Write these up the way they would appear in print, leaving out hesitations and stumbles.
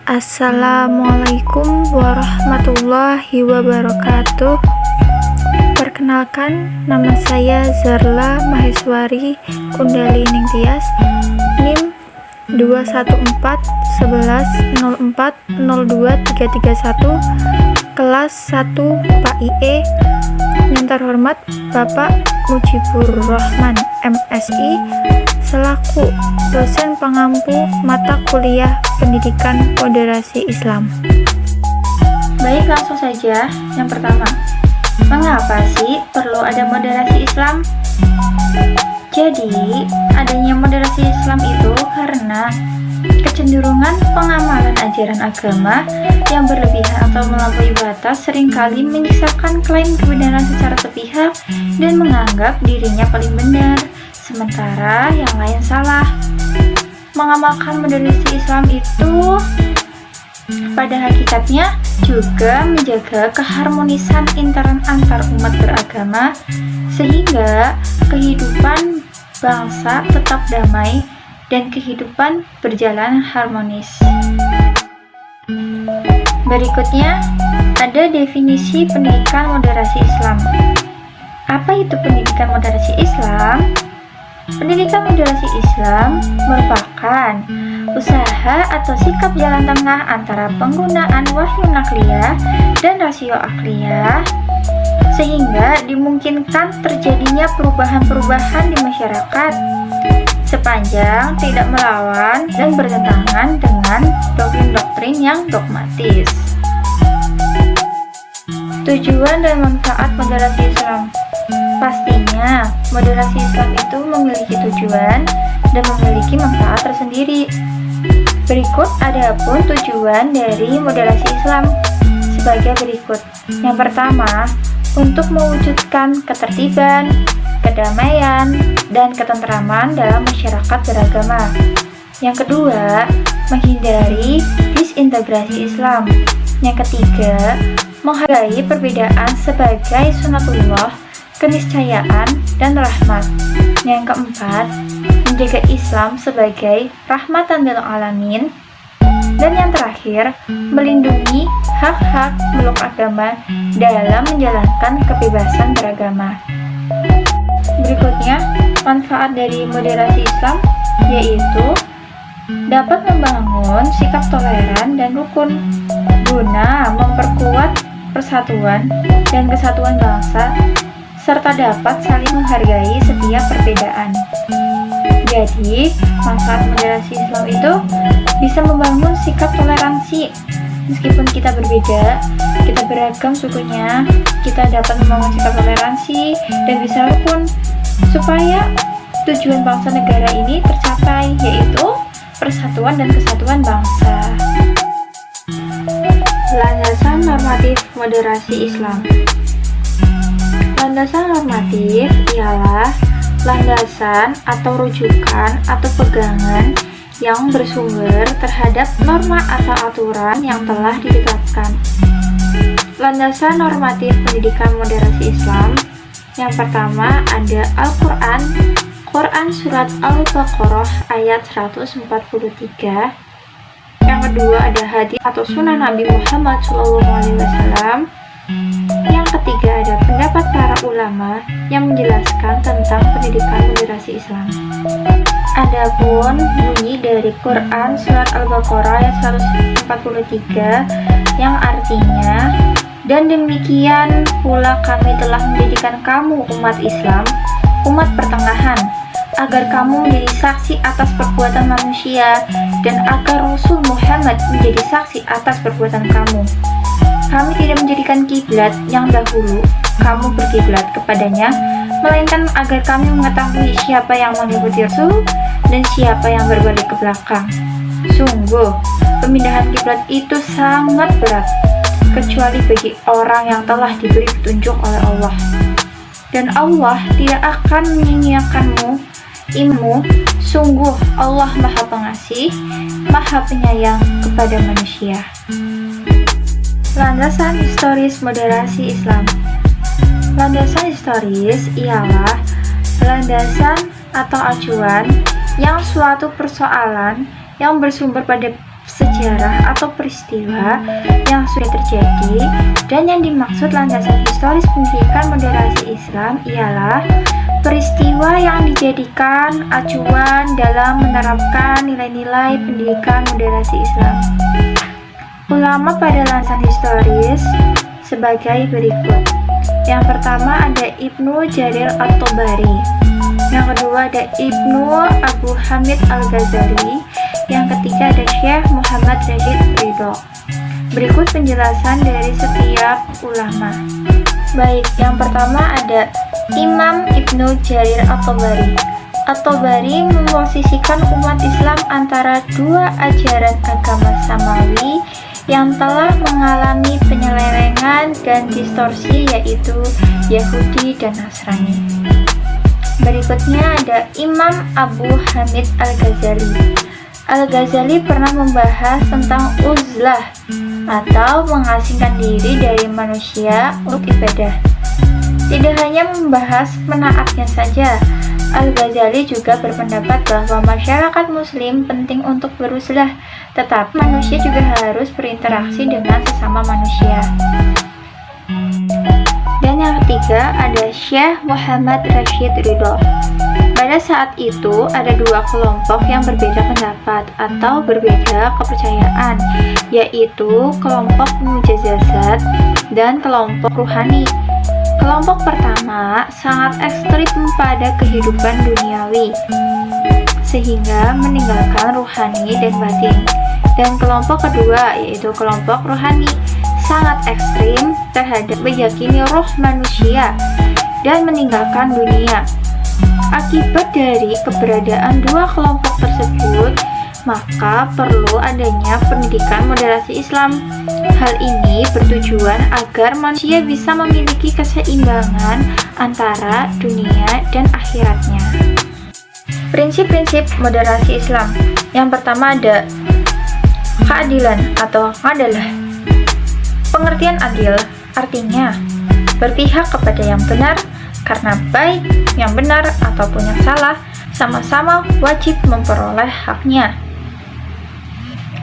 Assalamualaikum warahmatullahi wabarakatuh. Perkenalkan, nama saya Zarla Maheswari Kundali Ningtyas, NIM 21411040231, kelas 1 Pak IE. Yang terhormat Bapak Mujibur Rahman, MSI, selaku dosen pengampu mata kuliah Pendidikan Moderasi Islam. Baik, langsung saja. Yang pertama, mengapa sih perlu ada moderasi Islam? Jadi, adanya moderasi Islam itu karena kecenderungan pengamalan ajaran agama yang berlebihan atau melampaui batas seringkali menyisakan klaim kebenaran secara sepihak dan menganggap dirinya paling benar, sementara yang lain salah. Mengamalkan moderasi Islam itu pada hakikatnya juga menjaga keharmonisan intern antar umat beragama sehingga kehidupan bangsa tetap damai dan kehidupan berjalan harmonis. Berikutnya, ada definisi pendidikan moderasi Islam. Apa itu pendidikan moderasi Islam? Pendidikan moderasi Islam merupakan usaha atau sikap jalan tengah antara penggunaan wahyu nakliyah dan rasio akliyah sehingga dimungkinkan terjadinya perubahan-perubahan di masyarakat sepanjang tidak melawan dan bertentangan dengan doktrin-doktrin yang dogmatis. Tujuan dan manfaat moderasi Islam. Pastinya, moderasi Islam itu memiliki tujuan dan memiliki manfaat tersendiri. Berikut adapun tujuan dari moderasi Islam sebagai berikut. Yang pertama, untuk mewujudkan ketertiban, kedamaian, dan ketentraman dalam masyarakat beragama. Yang kedua, menghindari disintegrasi Islam. Yang ketiga, menghargai perbedaan sebagai sunatullah, keniscayaan, dan rahmat. Yang keempat, menjaga Islam sebagai rahmatan lil alamin. Dan yang terakhir, melindungi hak-hak meluk agama dalam menjalankan kebebasan beragama. Berikutnya, manfaat dari moderasi Islam yaitu dapat membangun sikap toleran dan rukun guna memperkuat persatuan dan kesatuan bangsa serta dapat saling menghargai setiap perbedaan. Jadi, manfaat moderasi Islam itu bisa membangun sikap toleransi. Meskipun kita berbeda, kita beragam sukunya, kita dapat membangun sikap toleransi dan bisa rukun supaya tujuan bangsa negara ini tercapai, yaitu persatuan dan kesatuan bangsa. Landasan normatif moderasi Islam. Landasan normatif ialah landasan atau rujukan atau pegangan yang bersumber terhadap norma atau aturan yang telah ditetapkan. Landasan normatif pendidikan moderasi Islam. Yang pertama ada Al-Quran, Quran Surat Al-Baqarah ayat 143. Yang kedua ada hadis atau sunnah Nabi Muhammad SAW. Yang ketiga ada pendapat para ulama yang menjelaskan tentang pendidikan moderasi Islam. Adapun bunyi dari Quran Surat Al-Baqarah ayat 143 yang artinya, dan demikian pula kami telah menjadikan kamu umat Islam, umat pertengahan, agar kamu menjadi saksi atas perbuatan manusia dan agar Rasul Muhammad menjadi saksi atas perbuatan kamu. Kami tidak menjadikan kiblat yang dahulu kamu berkiblat kepadanya, melainkan agar kami mengetahui siapa yang mengikuti Rasul dan siapa yang berbalik ke belakang. Sungguh, pemindahan kiblat itu sangat berat, kecuali bagi orang yang telah diberi petunjuk oleh Allah. Dan Allah tidak akan menyia-nyiakanmu ilmu. Sungguh Allah Maha Pengasih, Maha Penyayang kepada manusia. Landasan historis moderasi Islam. Landasan historis ialah landasan atau acuan yang suatu persoalan yang bersumber pada sejarah atau peristiwa yang sudah terjadi, dan yang dimaksud landasan historis pendidikan moderasi Islam ialah peristiwa yang dijadikan acuan dalam menerapkan nilai-nilai pendidikan moderasi Islam. Ulama pada landasan historis sebagai berikut. Yang pertama ada Ibnu Jarir at-Tabari. Yang kedua ada Ibnu Abu Hamid al-Ghazali. Yang ketiga ada Syekh Muhammad Rashid Ridho. Berikut penjelasan dari setiap ulama. Baik, yang pertama ada Imam Ibnu Jarir at-Tabari. At-Tabari memposisikan umat Islam antara dua ajaran agama samawi yang telah mengalami penyelewengan dan distorsi, yaitu Yahudi dan Nasrani. Berikutnya ada Imam Abu Hamid al-Ghazali. Al-Ghazali pernah membahas tentang uzlah atau mengasingkan diri dari manusia untuk ibadah. Tidak hanya membahas menaatnya saja, Al-Ghazali juga berpendapat bahwa masyarakat muslim penting untuk beruzlah, tetapi manusia juga harus berinteraksi dengan sesama manusia. Dan yang ketiga ada Syekh Muhammad Rashid Ridho. Pada saat itu ada dua kelompok yang berbeda pendapat atau berbeda kepercayaan, yaitu kelompok mujazat dan kelompok ruhani. Kelompok pertama sangat ekstrim pada kehidupan duniawi, sehingga meninggalkan ruhani dan batin. Dan kelompok kedua, yaitu kelompok rohani, sangat ekstrim terhadap meyakini roh manusia dan meninggalkan dunia. Akibat dari keberadaan dua kelompok tersebut, maka perlu adanya pendidikan moderasi Islam. Hal ini bertujuan agar manusia bisa memiliki keseimbangan antara dunia dan akhiratnya. Prinsip-prinsip moderasi Islam. Yang pertama ada keadilan atau adalah. Pengertian adil artinya berpihak kepada yang benar, karena baik yang benar ataupun yang salah sama-sama wajib memperoleh haknya.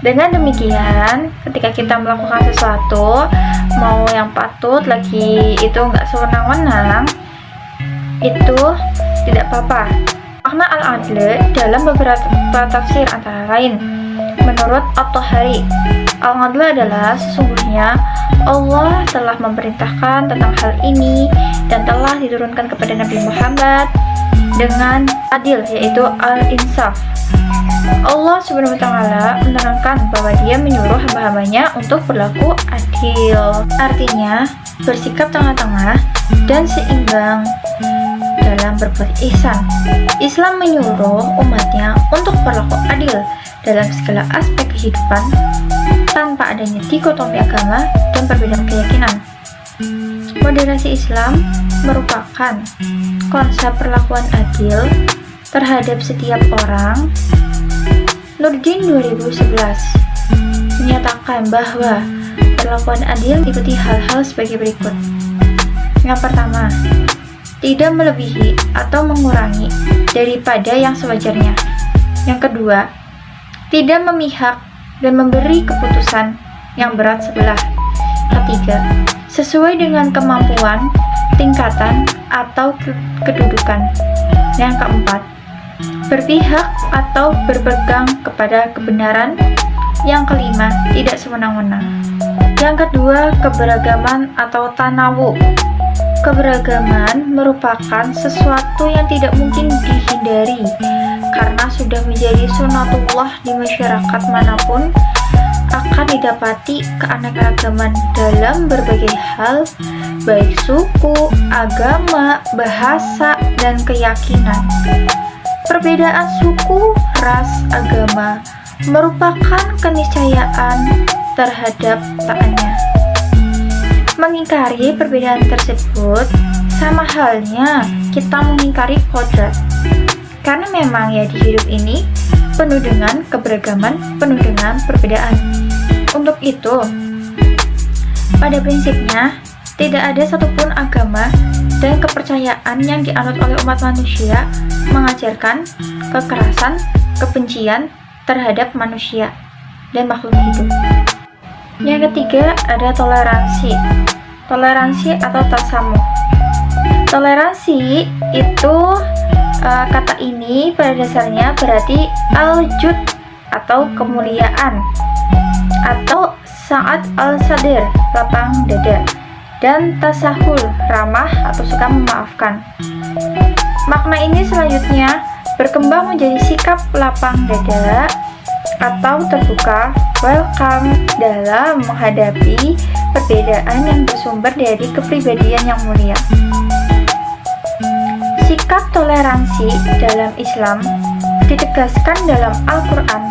Dengan demikian, ketika kita melakukan sesuatu, mau yang patut lagi itu nggak sewenang-wenang, itu tidak apa-apa. Makna al-adl dalam beberapa tafsir antara lain, menurut At-Tahari, al-adl adalah sesungguhnya Allah telah memerintahkan tentang hal ini dan telah diturunkan kepada Nabi Muhammad dengan adil, yaitu al-insaf. Allah Subhanahu wa Ta'ala menerangkan bahwa Dia menyuruh hamba-hambanya untuk berlaku adil, artinya bersikap tengah-tengah dan seimbang dalam berbuat ihsan. Islam menyuruh umatnya untuk berlaku adil dalam segala aspek kehidupan tanpa adanya dikotomi agama dan perbedaan keyakinan. Moderasi Islam merupakan konsep perlakuan adil terhadap setiap orang. Nurdin 2011 menyatakan bahwa perlakuan adil meliputi hal-hal sebagai berikut. Yang pertama, tidak melebihi atau mengurangi daripada yang sewajarnya. Yang kedua, tidak memihak dan memberi keputusan yang berat sebelah. Ketiga, sesuai dengan kemampuan, tingkatan, atau kedudukan. Yang keempat, berpihak atau berpegang kepada kebenaran. Yang kelima, tidak sewenang-wenang. Yang kedua, keberagaman atau tanawu. Keberagaman merupakan sesuatu yang tidak mungkin dihindari karena sudah menjadi sunatullah di masyarakat manapun. Akan didapati keanekaragaman dalam berbagai hal, baik suku, agama, bahasa, dan keyakinan. Perbedaan suku, ras, agama merupakan keniscayaan terhadap taatnya. Mengingkari perbedaan tersebut sama halnya kita mengingkari kodrat, karena memang ya di hidup ini penuh dengan keberagaman, penuh dengan perbedaan. Untuk itu, pada prinsipnya tidak ada satupun agama dan kepercayaan yang dianut oleh umat manusia mengajarkan kekerasan, kebencian terhadap manusia. dan makhluk hidup. Yang ketiga ada toleransi. Toleransi atau tasamuh. Toleransi itu kata ini pada dasarnya berarti al-jud atau kemuliaan, atau sa'ad al-sadir, lapang dada, dan tasahul, ramah atau suka memaafkan. Makna ini selanjutnya berkembang menjadi sikap lapang dada atau terbuka, welcome dalam menghadapi perbedaan yang bersumber dari kepribadian yang mulia. Sikap toleransi dalam Islam ditegaskan dalam Al-Quran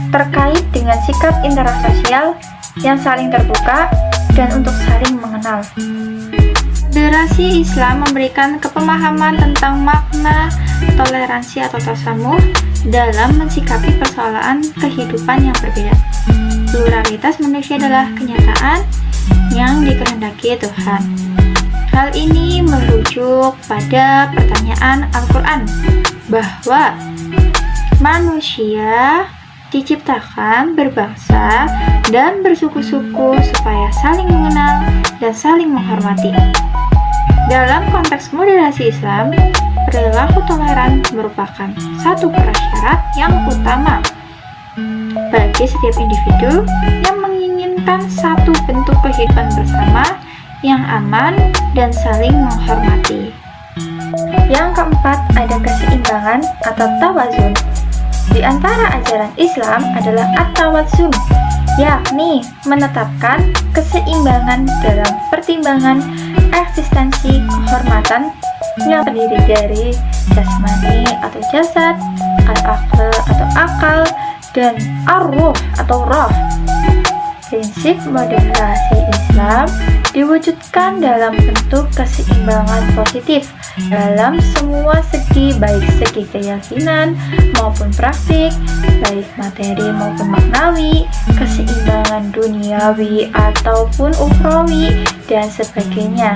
terkait dengan sikap interasosial yang saling terbuka dan untuk saling mengenal. Moderasi Islam memberikan kepemahaman tentang makna toleransi atau tasamuh dalam mensikapi persoalan kehidupan yang berbeda. Pluralitas manusia adalah kenyataan yang dikehendaki Tuhan. Hal ini merujuk pada pertanyaan Al-Quran bahwa manusia diciptakan berbangsa dan bersuku-suku supaya saling mengenal dan saling menghormati. Dalam konteks moderasi Islam, perilaku toleran merupakan satu prasyarat yang utama bagi setiap individu yang menginginkan satu bentuk kehidupan bersama yang aman dan saling menghormati. Yang keempat ada keseimbangan atau tawazun. Di antara ajaran Islam adalah at-tawazun, yakni menetapkan keseimbangan dalam pertimbangan eksistensi kehormatan yang terdiri dari jasmani atau jasad, al-aql atau akal, dan ar-ruh atau roh. Prinsip moderasi Islam diwujudkan dalam bentuk keseimbangan positif dalam semua segi, baik segi keyakinan maupun praktik, baik materi maupun maknawi, keseimbangan duniawi ataupun ukhrawi, dan sebagainya.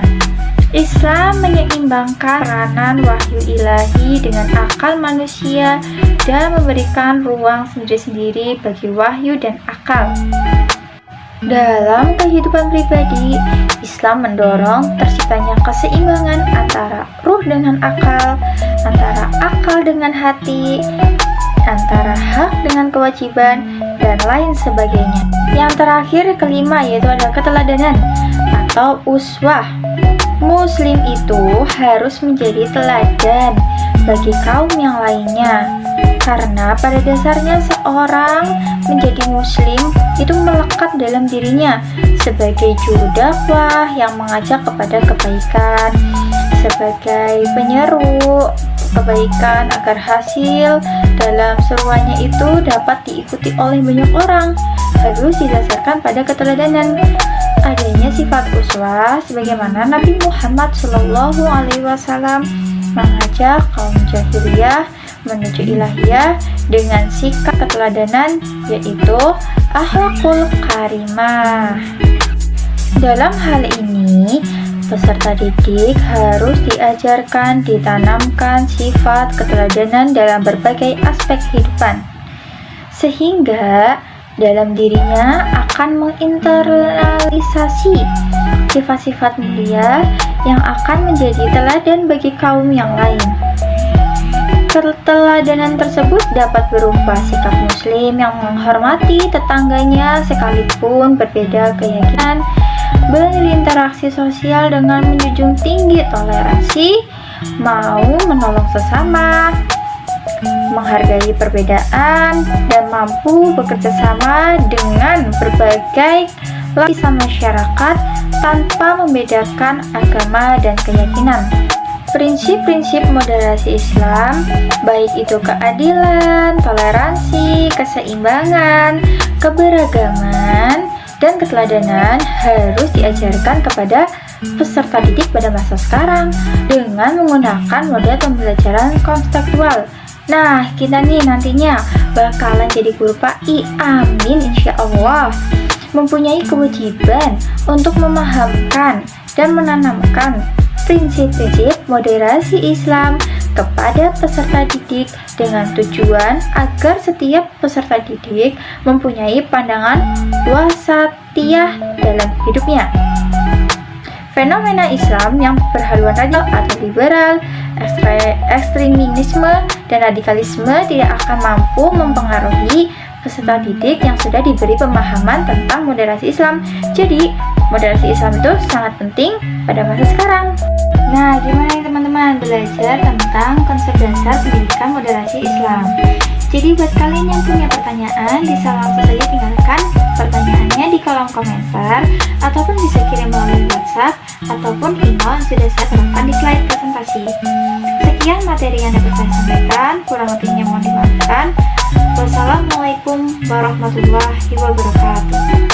Islam menyeimbangkan peranan wahyu ilahi dengan akal manusia dan memberikan ruang sendiri-sendiri bagi wahyu dan akal. Dalam kehidupan pribadi, Islam mendorong terciptanya keseimbangan antara ruh dengan akal, antara akal dengan hati, antara hak dengan kewajiban, dan lain sebagainya. Yang terakhir, kelima, yaitu ada keteladanan atau uswah. Muslim itu harus menjadi teladan bagi kaum yang lainnya, karena pada dasarnya seorang menjadi muslim itu melekat dalam dirinya sebagai juru dakwah yang mengajak kepada kebaikan, sebagai penyeru kebaikan agar hasil dalam seruannya itu dapat diikuti oleh banyak orang. Harus didasarkan pada keteladanan, adanya sifat uswah sebagaimana Nabi Muhammad SAW mengajak kaum jahiliyah menuju ilahiyah dengan sikap keteladanan, yaitu akhlakul karimah. Dalam hal ini, peserta didik harus diajarkan, ditanamkan sifat keteladanan dalam berbagai aspek kehidupan, sehingga dalam dirinya akan menginternalisasi sifat-sifat mulia yang akan menjadi teladan bagi kaum yang lain. Keteladanan tersebut dapat berupa sikap muslim yang menghormati tetangganya sekalipun berbeda keyakinan, berinteraksi sosial dengan menjunjung tinggi toleransi, mau menolong sesama, menghargai perbedaan, dan mampu bekerja sama dengan berbagai lapisan masyarakat tanpa membedakan agama dan keyakinan. Prinsip-prinsip moderasi Islam, baik itu keadilan, toleransi, keseimbangan, keberagaman, dan keteladanan harus diajarkan kepada peserta didik pada masa sekarang dengan menggunakan model pembelajaran konstekstual. Nah, kita nih nantinya bakalan jadi guru PAI, amin insya Allah, mempunyai kewajiban untuk memahamkan dan menanamkan prinsip-prinsip moderasi Islam kepada peserta didik dengan tujuan agar setiap peserta didik mempunyai pandangan wasatiyah dalam hidupnya. Fenomena Islam yang berhaluan radikal atau liberal, ekstremisme, dan radikalisme tidak akan mampu mempengaruhi peserta didik yang sudah diberi pemahaman tentang moderasi Islam. Jadi, moderasi Islam itu sangat penting pada masa sekarang. Nah, gimana nih teman-teman belajar tentang konsep dasar pendidikan moderasi Islam? Jadi buat kalian yang punya pertanyaan, bisa langsung saja tinggalkan pertanyaannya di kolom komentar, ataupun bisa kirim melalui WhatsApp ataupun email yang sudah saya terapkan di slide presentasi. Sekian materi yang dapat saya sampaikan, kurang lebihnya mohon dimaafkan. Wassalamualaikum warahmatullahi wabarakatuh.